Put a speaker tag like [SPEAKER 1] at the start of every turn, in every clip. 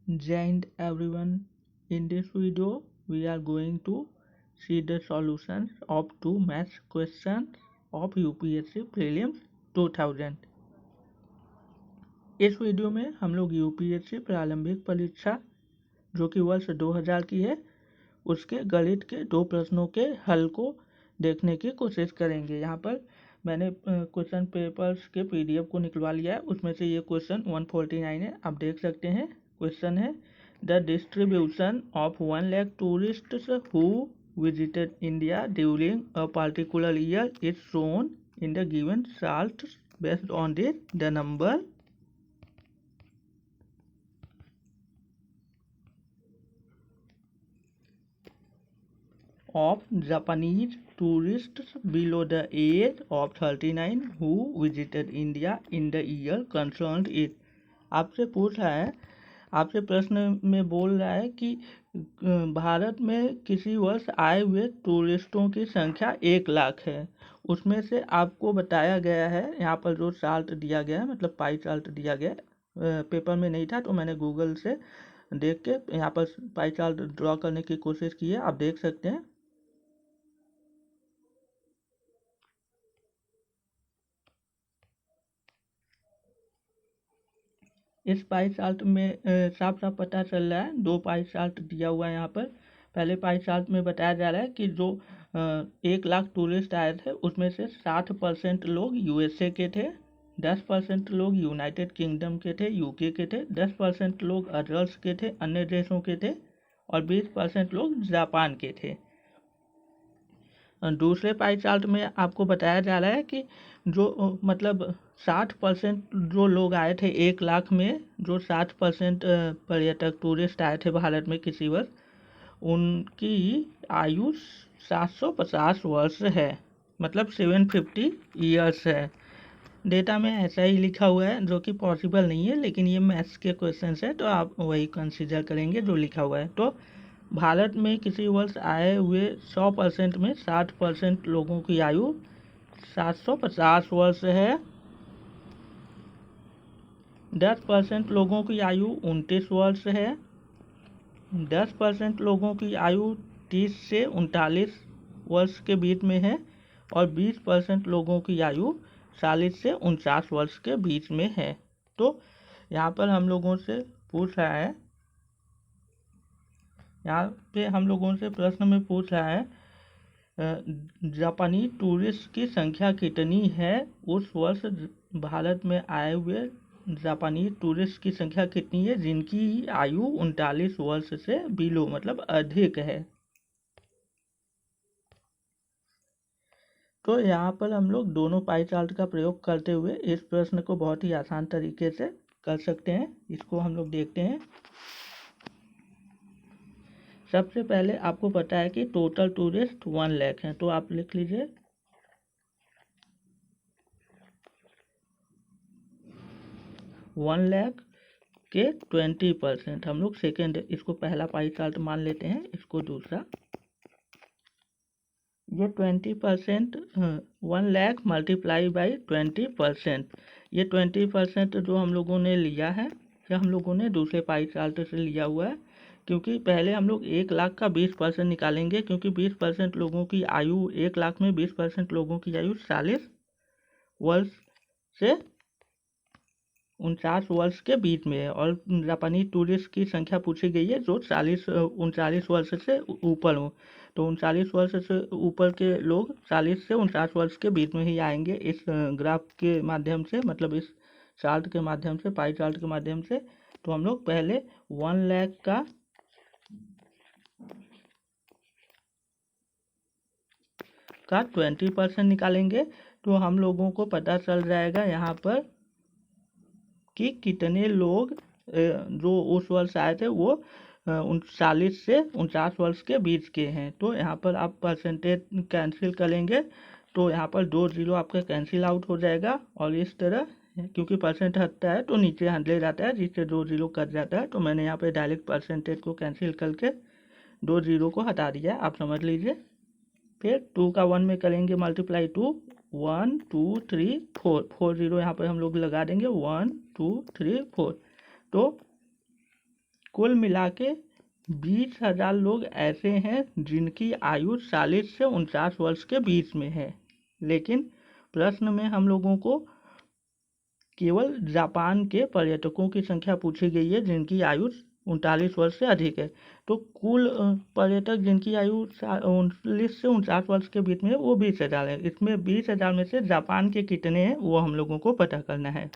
[SPEAKER 1] Joined everyone. In this video, we are going to see the solutions of two maths questions of UPSC Prelims 2000. इस video में हम लोग UPSC प्रारंभिक परीक्षा जो कि वर्ष 2000 की है उसके गणित के दो प्रश्नों के हल को देखने की कोशिश करेंगे। यहाँ पर मैंने क्वेश्चन पेपर्स के पीडीएफ को निकलवा लिया है। उसमें से ये क्वेश्चन 149 है, आप देख सकते हैं। क्वेश्चन है the distribution of 1 lakh tourists who visited India during a particular year is shown in the given charts based on the number of Japanese tourists below the age of 39 who visited India in the year concerned it। आपसे पूछ रहा है, आपसे प्रश्न में बोल रहा है कि भारत में किसी वर्ष आए हुए टूरिस्टों की संख्या 1 लाख है। उसमें से आपको बताया गया है, यहाँ पर जो चार्ट दिया गया है मतलब पाई चार्ट दिया गया है, पेपर में नहीं था तो मैंने गूगल से देख के यहाँ पर पाई चार्ट ड्रॉ करने की कोशिश की है, आप देख सकते हैं। इस पाई चार्ट में साफ साफ पता चल रहा है, दो पाई चार्ट दिया हुआ है यहाँ पर। पहले पाई चार्ट में बताया जा रहा है कि जो 1 लाख टूरिस्ट आए थे उसमें से 60% लोग यूएसए के थे, 10% लोग यूनाइटेड किंगडम के थे यूके के थे, 10% लोग अदर्स के थे अन्य देशों के थे और 20% लोग जापान के थे। दूसरे पाई चार्ट में आपको बताया जा रहा है कि जो मतलब 60% जो लोग आए थे 1 लाख में, जो 60% पर्यटक टूरिस्ट आए थे भारत में किसी वर्ष, उनकी आयु 750 वर्ष है, मतलब 750 ईयर्स है। डेटा में ऐसा ही लिखा हुआ है जो कि पॉसिबल नहीं है, लेकिन ये मैथ्स के क्वेश्चन है तो आप वही कंसीडर करेंगे जो लिखा हुआ है। तो भारत में किसी वर्ष आए हुए 100% में 60% लोगों की आयु 750 वर्ष है, 10% लोगों की आयु 29 वर्ष है, 10% लोगों की आयु 30 से 39 वर्ष के बीच में है और 20% लोगों की आयु 40 से 49 वर्ष के बीच में है। तो यहाँ पर हम लोगों से पूछ रहा है, यहाँ पे हम लोगों से प्रश्न में पूछ रहा है जापानी टूरिस्ट की संख्या कितनी है उस वर्ष भारत में आए हुए जापानी टूरिस्ट की संख्या कितनी है जिनकी आयु 39 वर्ष से बिलो मतलब अधिक है। तो यहाँ पर हम लोग दोनों पाई चार्ट का प्रयोग करते हुए इस प्रश्न को बहुत ही आसान तरीके से कर सकते हैं। इसको हम लोग देखते हैं। सबसे पहले आपको पता है कि टोटल टूरिस्ट 1 लाख हैं, तो आप लिख लीजिए 1 लाख के 20%। हम लोग सेकेंड, इसको पहला पाई चार्ट मान लेते हैं, इसको दूसरा। ये 20% 1 लाख मल्टीप्लाई बाई 20%, ये 20% जो हम लोगों ने लिया है ये हम लोगों ने दूसरे पाई चार्ट से लिया हुआ है, क्योंकि पहले हम लोग 1 लाख का 20% निकालेंगे, क्योंकि 20% लोगों की आयु 1 लाख में 20% लोगों की आयु 40 वर्ष से 49 वर्ष के बीच में है और जापानी टूरिस्ट की संख्या पूछी गई है जो 39 वर्ष से ऊपर हो। तो 39 वर्ष से ऊपर के लोग 40 से 49 वर्ष के बीच में ही आएंगे इस ग्राफ के माध्यम से, मतलब इस चार्ट के माध्यम से, पाई चार्ट के माध्यम से। तो हम लोग पहले 1 लाख का 20% निकालेंगे, तो हम लोगों को पता चल जाएगा यहाँ पर कि कितने लोग जो उस वर्ष आए थे वो 39 से 49 वर्ष के बीच के हैं। तो यहाँ पर आप परसेंटेज कैंसिल करेंगे तो यहाँ पर 2 जीरो आपका कैंसिल आउट हो जाएगा और इस तरह, क्योंकि परसेंट हटता है तो नीचे 100 आता है जिससे 2 जीरो कट जाता है। तो मैंने यहाँ पे डायरेक्ट परसेंटेज को कैंसिल करके 2 जीरो को हटा दिया, आप समझ लीजिए। फिर 2 का 1 में करेंगे मल्टीप्लाई 2, 1 2 3 4 जीरो यहाँ पर हम लोग लगा देंगे, 1 2 3 4। तो कुल मिला के 20,000 लोग ऐसे हैं जिनकी आयु 40 से 49 वर्ष के बीच में है। लेकिन प्रश्न में हम लोगों को केवल जापान के पर्यटकों की संख्या पूछी गई है जिनकी आयु 39 वर्ष से अधिक है। तो कुल पर्यटक जिनकी आयु 39 से 49 वर्ष के बीच में है वो 20,000 है। इसमें 20,000 में से जापान के कितने हैं वो हम लोगों को पता करना है।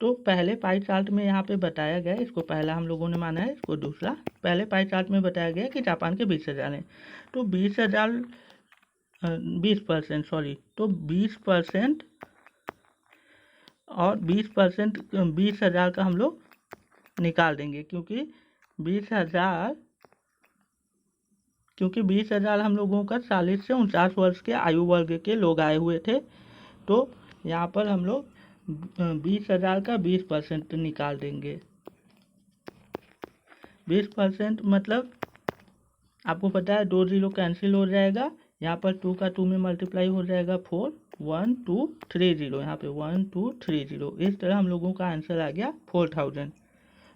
[SPEAKER 1] तो पहले पाई चार्ट में यहाँ पे बताया गया, इसको पहला हम लोगों ने माना है, इसको दूसरा। पहले पाई चार्ट में बताया गया कि जापान के 20,000 हैं। तो 20% सॉरी, तो 20% और 20% 20,000 का हम लोग निकाल देंगे, क्योंकि 20,000 हम लोगों का 40 से 49 वर्ष के आयु वर्ग के लोग आए हुए थे। तो यहाँ पर हम लोग 20,000 का 20% निकाल देंगे। 20% मतलब आपको पता है 2 0 कैंसिल हो जाएगा, यहाँ पर 2 का 2 में मल्टीप्लाई हो जाएगा 4, 1 2 3 0, यहाँ पे 1 2 3 0। इस तरह हम लोगों का आंसर आ गया 4,000।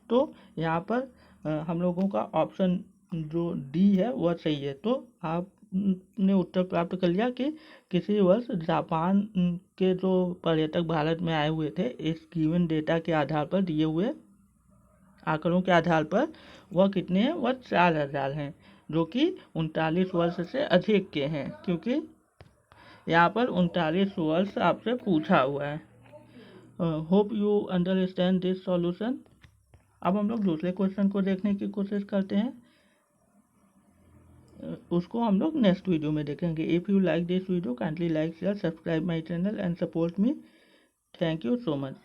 [SPEAKER 1] तो यहाँ पर हम लोगों का ऑप्शन जो डी है वह सही है। तो आपने उत्तर प्राप्त कर लिया कि किसी वर्ष जापान के जो पर्यटक भारत में आए हुए थे, इस गिवन डेटा के आधार पर, दिए हुए आंकड़ों के आधार पर वह कितने हैं, वह 4,000 हैं, जो कि 39 वर्ष से अधिक के हैं, क्योंकि यहाँ पर 39 वर्ष आपसे पूछा हुआ है। Hope you understand this solution. अब हम लोग दूसरे क्वेश्चन को देखने की कोशिश करते हैं, उसको हम लोग नेक्स्ट वीडियो में देखेंगे। If you like this video kindly like share subscribe my channel and support me. Thank you so much.